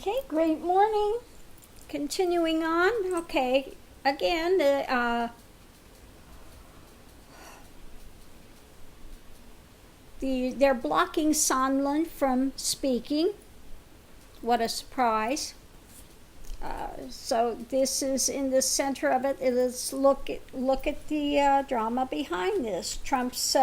Okay, great morning. Continuing on. Okay, again, they're blocking Sondland from speaking. What a surprise. So this is in the center of it. Let's look at the drama behind this. Trump's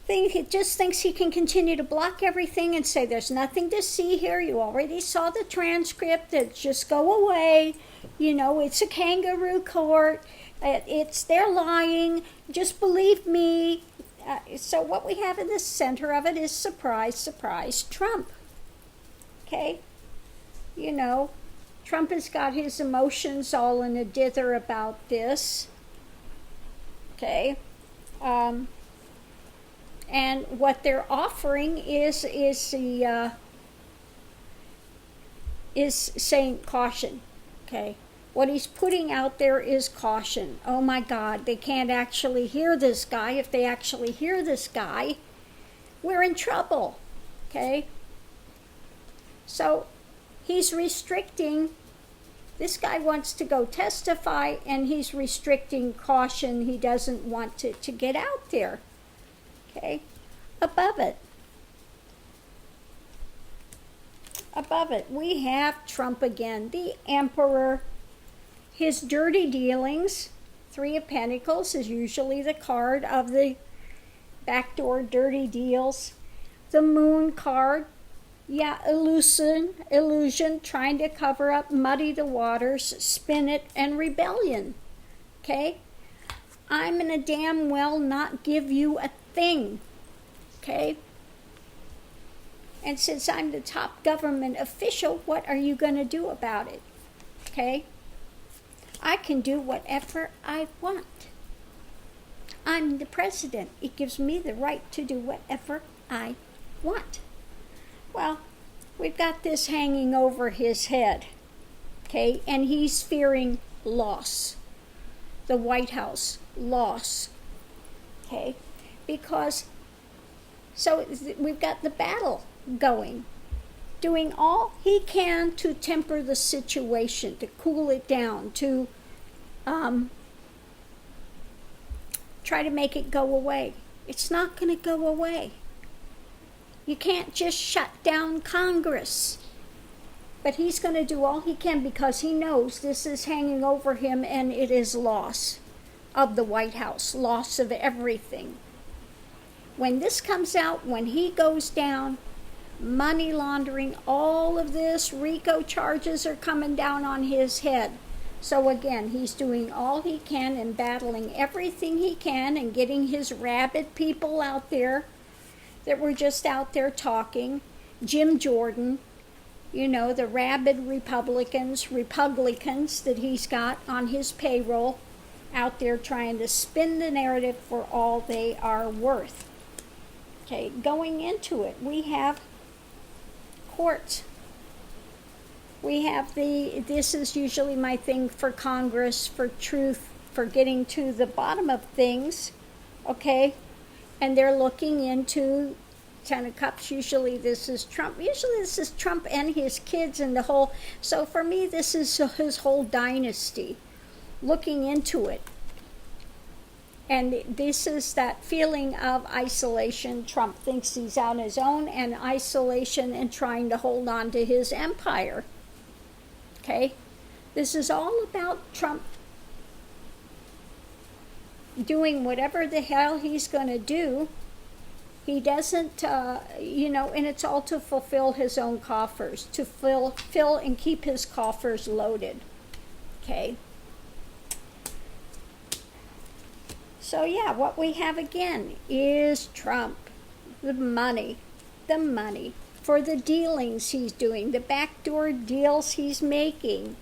he just thinks he can continue to block everything and say there's nothing to see here. You already saw the transcript. Just go away. It's a kangaroo court. They're lying. Just believe me. So what we have in the center of it is surprise, surprise, Trump. Okay? Trump has got his emotions all in a dither about this. Okay? And what they're offering is saying caution. Okay, what he's putting out there is caution. Oh my God, they can't actually hear this guy. If they actually hear this guy, we're in trouble. Okay, so he's restricting. This guy wants to go testify, and he's restricting caution. He doesn't want to get out there. Okay, above it, we have Trump again, the Emperor. His dirty dealings, Three of Pentacles is usually the card of the backdoor dirty deals. The Moon card, illusion, trying to cover up, muddy the waters, spin it, and rebellion. Okay, I'm gonna damn well not give you a thing. Okay? And since I'm the top government official, what are you going to do about it? Okay? I can do whatever I want. I'm the president. It gives me the right to do whatever I want. Well, we've got this hanging over his head. Okay? And he's fearing loss. The Whitehouse, loss. Okay? Because, so we've got the battle going, doing all he can to temper the situation, to cool it down, to try to make it go away. It's not going to go away. You can't just shut down Congress. But he's going to do all he can because he knows this is hanging over him, and it is loss of the White House, loss of everything. When this comes out, when he goes down, money laundering, all of this, RICO charges are coming down on his head. So again, he's doing all he can and battling everything he can and getting his rabid people out there that were just out there talking. Jim Jordan, the rabid Republicans that he's got on his payroll out there trying to spin the narrative for all they are worth. Okay, going into it, we have courts. We have this is usually my thing for Congress, for truth, for getting to the bottom of things, okay? And they're looking into Ten of Cups. Usually this is Trump. Usually this is Trump and his kids and the whole. So for me, this is his whole dynasty, looking into it. And this is that feeling of isolation. Trump thinks he's on his own, and isolation and trying to hold on to his empire. Okay? This is all about Trump doing whatever the hell he's going to do. He doesn't, and it's all to fulfill his own coffers, to fill and keep his coffers loaded. Okay? So yeah, what we have again is Trump, the money for the dealings he's doing, the backdoor deals he's making,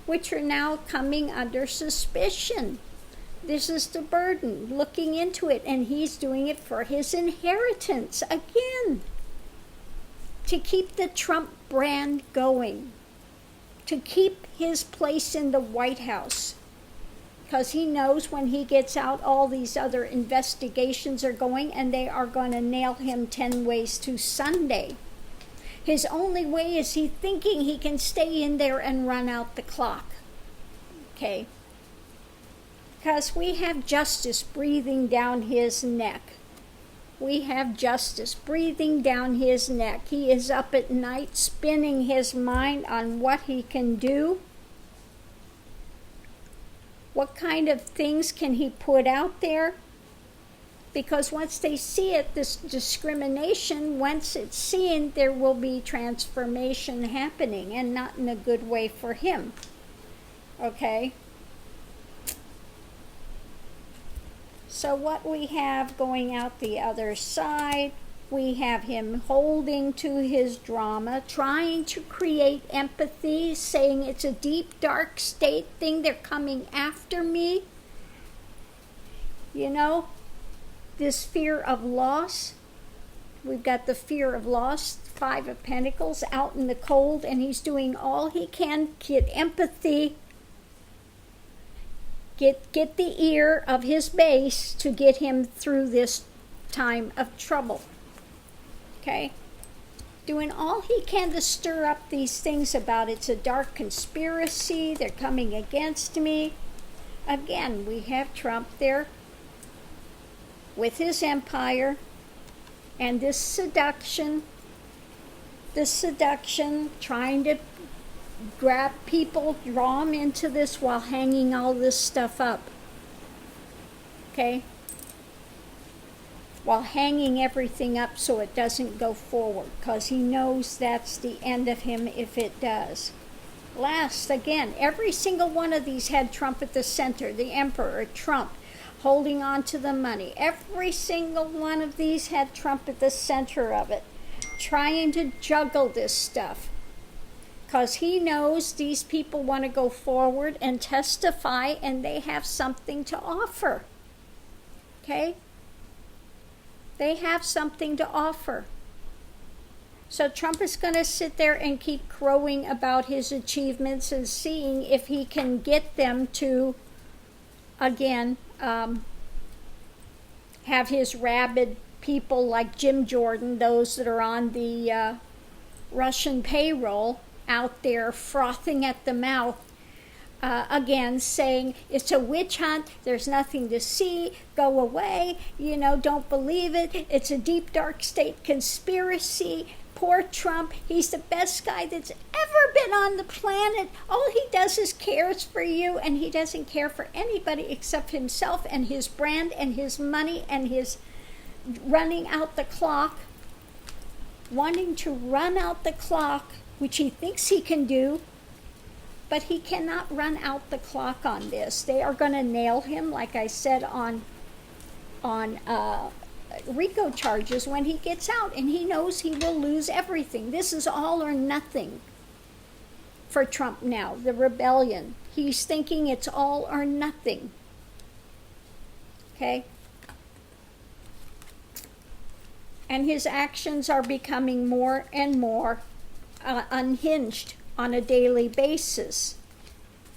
which are now coming under suspicion. This is the burden, looking into it, and he's doing it for his inheritance again, to keep the Trump brand going, to keep his place in the White House. Because he knows when he gets out, all these other investigations are going, and they are going to nail him 10 ways to Sunday. His only way is he thinking he can stay in there and run out the clock. Okay? Because we have justice breathing down his neck. We have justice breathing down his neck. He is up at night spinning his mind on what he can do. What kind of things can he put out there? Because once they see it, this discrimination, once it's seen, there will be transformation happening, and not in a good way for him. Okay? So what we have going out the other side, we have him holding to his drama, trying to create empathy, saying it's a deep, dark state thing, they're coming after me. You know, this fear of loss. We've got the fear of loss, 5 of Pentacles, out in the cold, and he's doing all he can, get empathy, get the ear of his base to get him through this time of trouble. Okay? Doing all he can to stir up these things about it's a dark conspiracy, they're coming against me. Again, we have Trump there with his empire, and this seduction, trying to grab people, draw them into this while hanging all this stuff up. Okay? While hanging everything up so it doesn't go forward, because he knows that's the end of him if it does. Last, again, every single one of these had Trump at the center, the Emperor, Trump, holding on to the money. Every single one of these had Trump at the center of it, trying to juggle this stuff. Because he knows these people want to go forward and testify, and they have something to offer. Okay? They have something to offer. So Trump is going to sit there and keep crowing about his achievements and seeing if he can get them to, again, have his rabid people like Jim Jordan, those that are on the Russian payroll, out there frothing at the mouth, again saying it's a witch hunt, there's nothing to see, go away, you know, don't believe it, it's a deep dark state conspiracy. Poor Trump, he's the best guy that's ever been on the planet. All he does is cares for you, and he doesn't care for anybody except himself and his brand and his money and his running out the clock, wanting to run out the clock, which he thinks he can do, but he cannot run out the clock on this. They are going to nail him, like I said, on RICO charges when he gets out, and he knows he will lose everything. This is all or nothing for Trump now, the rebellion. He's thinking it's all or nothing. Okay? And his actions are becoming more and more unhinged on a daily basis.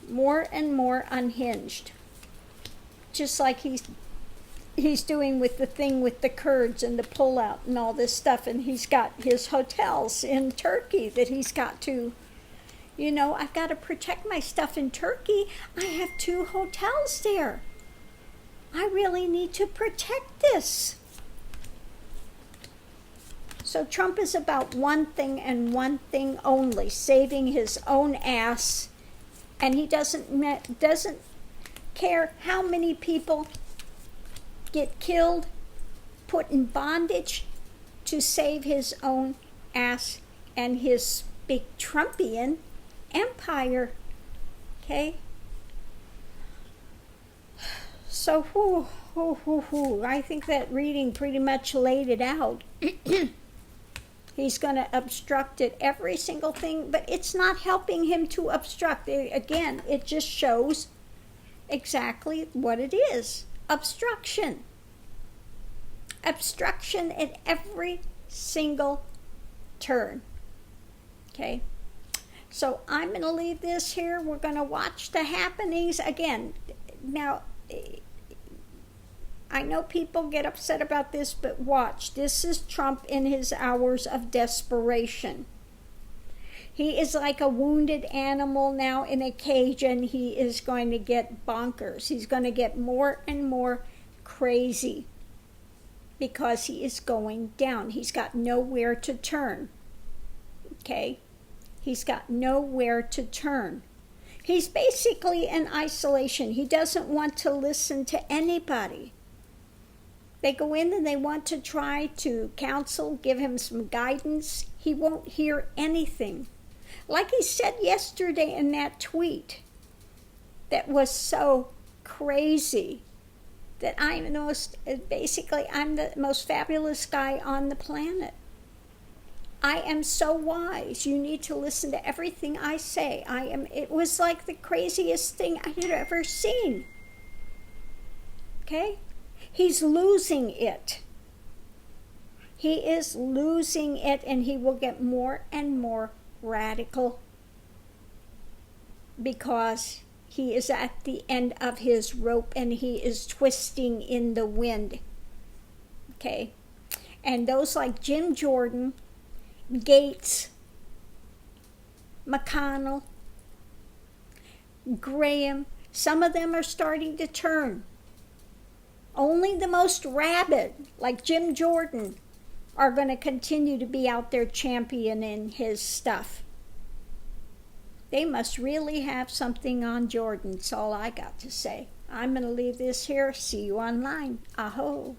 More and more unhinged. Just like he's doing with the thing with the Kurds and the pullout and all this stuff, and he's got his hotels in Turkey that he's got to, you know, I've got to protect my stuff in Turkey. I have 2 hotels there. I really need to protect this. So Trump is about one thing and one thing only, saving his own ass, and he doesn't care how many people get killed, put in bondage to save his own ass and his big Trumpian empire. Okay? So, I think that reading pretty much laid it out. He's going to obstruct it, every single thing, but it's not helping him to obstruct. Again, it just shows exactly what it is. Obstruction. Obstruction at every single turn. Okay? So I'm going to leave this here. We're going to watch the happenings again. Now, I know people get upset about this, but watch. This is Trump in his hours of desperation. He is like a wounded animal now in a cage, and he is going to get bonkers. He's going to get more and more crazy because he is going down. He's got nowhere to turn. Okay? He's got nowhere to turn. He's basically in isolation. He doesn't want to listen to anybody. They go in and they want to try to counsel, give him some guidance. He won't hear anything. Like he said yesterday in that tweet that was so crazy, that I'm the most fabulous guy on the planet. I am so wise. You need to listen to everything I say. It was like the craziest thing I had ever seen. Okay? He's losing it. He is losing it, and he will get more and more radical because he is at the end of his rope and he is twisting in the wind. Okay? And those like Jim Jordan, Gates, McConnell, Graham, some of them are starting to turn. Only the most rabid, like Jim Jordan, are going to continue to be out there championing his stuff. They must really have something on Jordan. That's all I got to say. I'm going to leave this here. See you online. Aho.